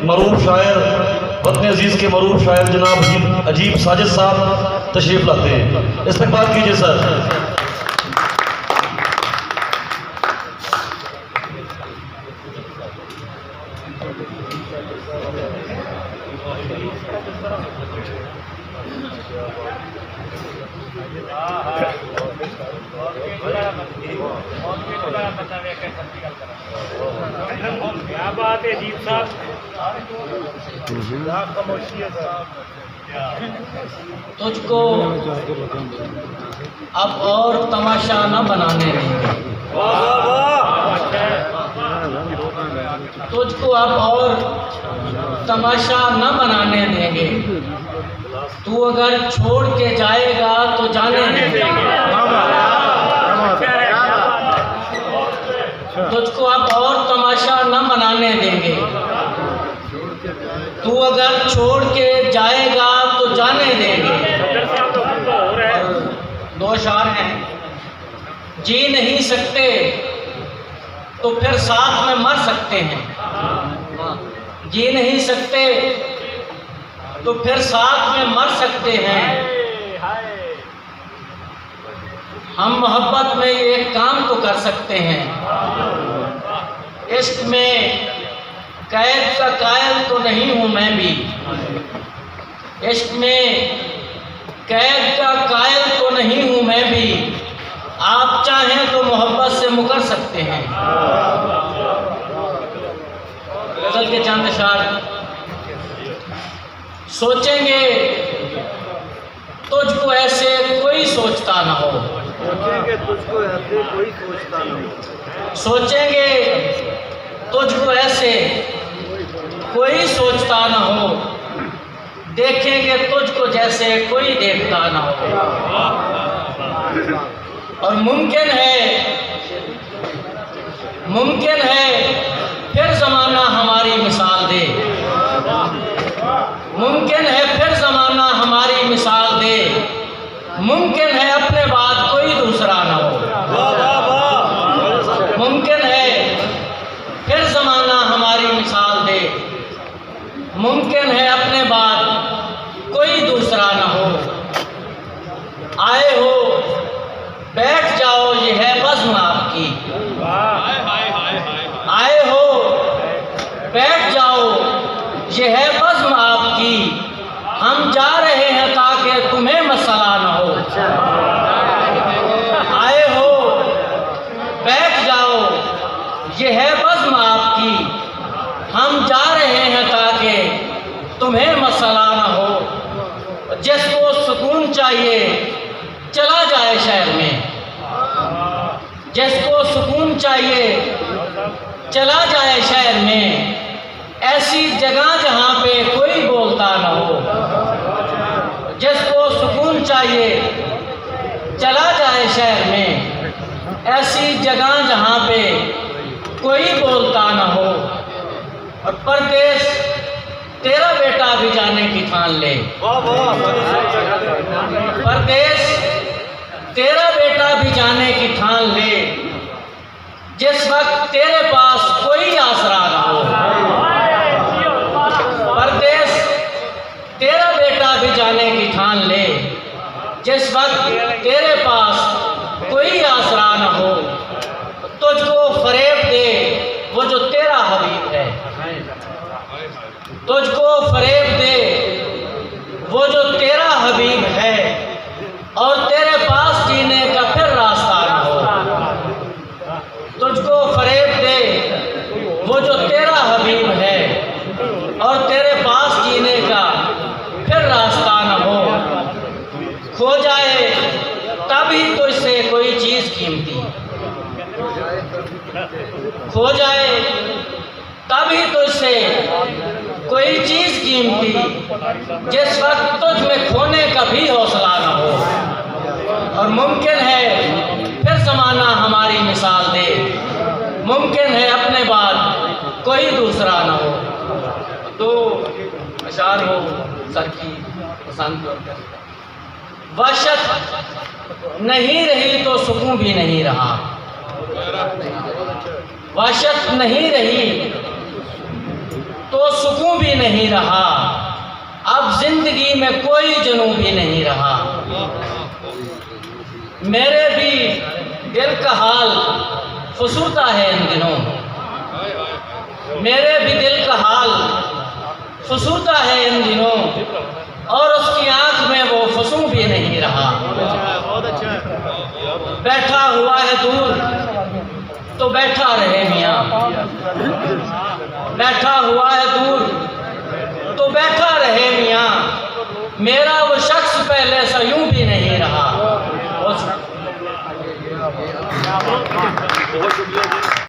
मरूफ शायर, वतन अजीज़ के मरूफ शायर जनाब अजीब साजिद साहब तशरीफ़ लाते हैं। इस्तकबाल कीजिए सर। क्या बात है अजीब साहब, तुझको अब और तमाशा न बनाने देंगे, तुझको अब और तमाशा न बनाने देंगे, तू अगर छोड़ के जाएगा तो जाने देंगे, तुझको अब और तमाशा न बनाने देंगे, तू अगर छोड़ के जाएगा तो जाने देंगे। दो अशार हैं। जी नहीं सकते तो फिर साथ में मर सकते हैं, जी नहीं सकते तो फिर साथ में मर सकते हैं। हम मोहब्बत में एक काम तो कर सकते हैं, इश्क में कैद का कायल तो नहीं हूँ मैं भी, इश्क में कैद का कायल तो नहीं हूँ मैं भी, आप चाहें तो मोहब्बत से मुकर सकते हैं। गजल के चंद अशार। सोचेंगे तुझको ऐसे कोई सोचता ना हो, सोचेंगे तुझको ऐसे कोई सोचता नहीं, सोचेंगे तुझको ऐसे कोई सोचता ना हो, देखेंगे तुझको जैसे कोई देखता ना हो। और मुमकिन है फिर ज़माना हमारी मिसाल दे, मुमकिन है फिर ज़माना हमारी मिसाल दे, मुमकिन है अपने बाद कोई दूसरा ना हो, मुमकिन है फिर ज़माना हमारी मिसाल दे, मुमकिन है अपने बाद कोई दूसरा ना हो। आए हो बैठ जाओ ये है बज़्म आपकी, आए हो बैठ जाओ ये है बज़्म आपकी, हम जा रहे हैं ताकि तुम्हें मसला ना हो। आए हो बैठ जाओ ये है बज़्म आपकी, हम जा रहे हैं ताकि तुम्हें मसला ना हो। जिसको सुकून चाहिए चला जाए शहर में, जिसको सुकून चाहिए चला जाए शहर में, ऐसी जगह जहाँ पे कोई बोलता ना हो। जिसको सुकून चाहिए चला जाए शहर में, ऐसी जगह जहाँ पे कोई बोलता ना हो। और परदेश तेरा बेटा भी जाने की ठान ले, परदेश तेरा बेटा भी जाने की ठान ले, जिस वक्त तेरे पास कोई आसरा ना हो। परदेश तेरा बेटा भी जाने की ठान ले, जिस वक्त तेरे पास कोई आसरा ना हो। तुझको फरेब दे वो जो तेरा हबीब है, तुझको फरेब दे वो जो तेरा हबीब है, और तेरे पास जीने का फिर रास्ता ना हो। तुझको फरेब दे वो जो तेरा हबीब है, और तेरे पास जीने का फिर रास्ता ना हो। खो जाए तभी तुझसे कोई चीज़ कीमती, खो जाए तभी तुझसे कोई चीज़ कीमती, जिस वक्त तुझ में खोने का भी हौसला ना हो। और मुमकिन है फिर ज़माना हमारी मिसाल दे, मुमकिन है अपने बाद कोई दूसरा ना हो। तो अशार हो सर की पसंद। वहशत नहीं रही तो सुकून भी नहीं रहा, वहशत नहीं रही तो सुकून भी नहीं रहा, अब जिंदगी में कोई जुनून भी नहीं रहा। मेरे भी दिल का हाल फसूरता है इन दिनों, मेरे भी दिल का हाल फसूरता है इन दिनों, और उसकी आंख में वो फसू भी नहीं रहा। बैठा हुआ है दूर तो बैठा रहे मियाँ, बैठा हुआ है दूर